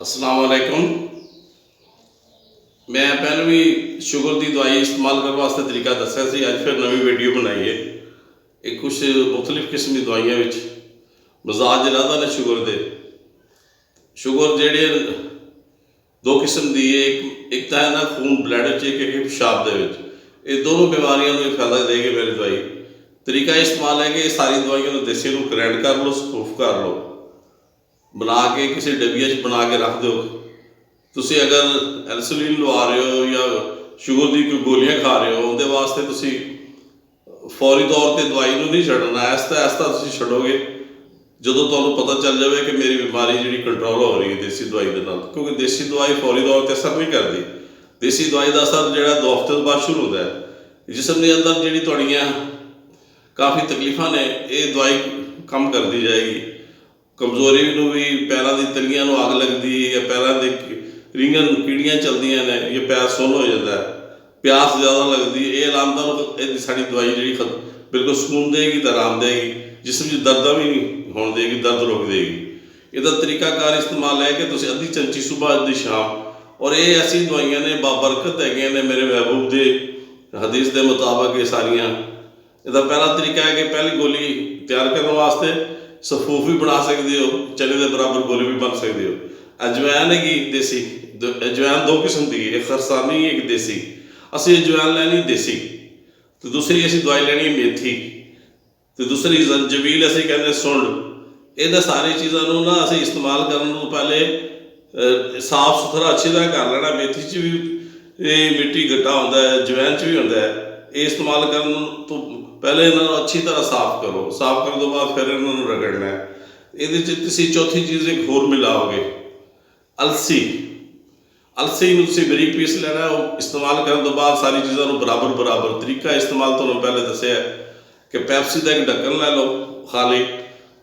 अस्सलाम वालेकुम। मैं पहले भी शुगर की दवाई इस्तेमाल करने वास्ते तरीका दस्या सी, अज फिर नवी वीडियो बनाई है। एक कुछ मुख्तलिफ किस्म की दवाइयां मजाज रहता ने शुगर के। शुगर जेड़े दो किस्म की है, एक तो है ना खून ब्लड एक पेशाब के। ये दोनों बीमारियों में फैला देगी मेरी दवाई। तरीका इस्तेमाल है कि सारी दवाइयों देसी नूं ग्राइंड कर लो, स्कूफ कर लो, बना के किसी डब्बिया बना के रख दो। तुसी अगर इंसुलिन लवा रहे हो या शुगर की कोई गोलियां खा रहे हो, उनके वास्ते तुसी फौरी तौर पर दवाई को नहीं छड्डना, ऐसा ऐसा तुसी छड्डोगे जो तुहानूं पता चल जाए कि मेरी बीमारी जी कंट्रोल हो रही है देसी दवाई के नाल। क्योंकि देसी दवाई फौरी तौर पर असर नहीं करती। देसी दवाई का असर जो 2 हफ्ते बाद शुरू होता है। जिसम के अंदर जी थोड़ियाँ काफ़ी तकलीफा ने, ये दवाई कम करती जाएगी। कमजोरी भी, पैरों की तलियां अग लगती है या पैरों के रींगन कीड़ियाँ चलदियाँ ने या पैर सुन्न हो जाता है, प्यास ज़्यादा लगती है, ये अलामत साड़ी दवाई जी बिल्कुल सुकून देगी तो आराम देगी। जिसम में दर्द भी नहीं होने देगी, दर्द रोक देगी। इसका तरीकाकार इस्तेमाल है कि तुम अद्धी चमची सुबह अद्धी शाम, और ये ऐसी दवाइयां ने बाबरकत है ने मेरे महबूब के हदीस के मुताबिक। ये सारिया इसका पहला तरीका है कि पहली गोली तैयार करने वास्ते सफूफ भी बना सकते हो, चने के बराबर गोली भी बन सकते हो। अजवैन है देसी, अजवैन 2 किस्म की, एक खरसानी एक देसी। असी अजवैन लैनी देसी, तो दूसरी असी दवाई लैनी मेथी, तो दूसरी जंजबील असी कहते सुंड। इन्हें सारी चीज़ों ना असी इस्तेमाल करने तो पहले साफ सुथरा अच्छी तरह कर लेना। मेथी च भी मिट्टी गट्टा होता है, अजवैन च भी होता है। ये इस्तेमाल करने तो पहले इन्हों अच्छी तरह साफ करो, साफ करने तो बाद फिर इन्हों रगड़ना है। ये चौथी चीज़ एक होर मिलाओगे, अलसी। अलसी तुम बरीक पीस लेना। इस्तेमाल करने तो बाद सारी चीज़ों बराबर बराबर तरीका इस्तेमाल तो पहले दसिया है कि पैप्सी का एक ढक्कन लै लो खाली।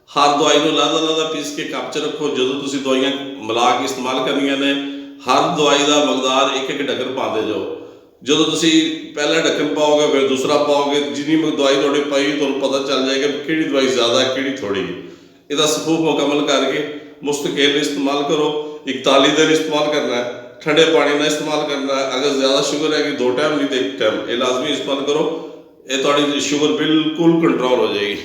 हर दवाई को लादा लादा पीस के कप च रखो। जो तुम दवाइयां मिला के इस्तेमाल करनिया ने, हर दवाई का मकदार एक एक ढक्कन पाते जाओ। जो तुम पहला ढक्कन पाओगे फिर दूसरा पाओगे, जिनी दवाई थोड़ी पाई तो पता चल जाएगा कि दवाई ज़्यादा है कि थोड़ी। इसका सफूफ मुकम्मल करके मुस्तकिल इस्तेमाल करो। 41 दिन इस्तेमाल करना है, ठंडे पानी ना इस्तेमाल करना है। अगर ज़्यादा शुगर है कि 2 टाइम नहीं तो 1 टाइम, ये लाजमी इस्तेमाल करो। ये थोड़ी शुगर बिल्कुल कंट्रोल हो जाएगी।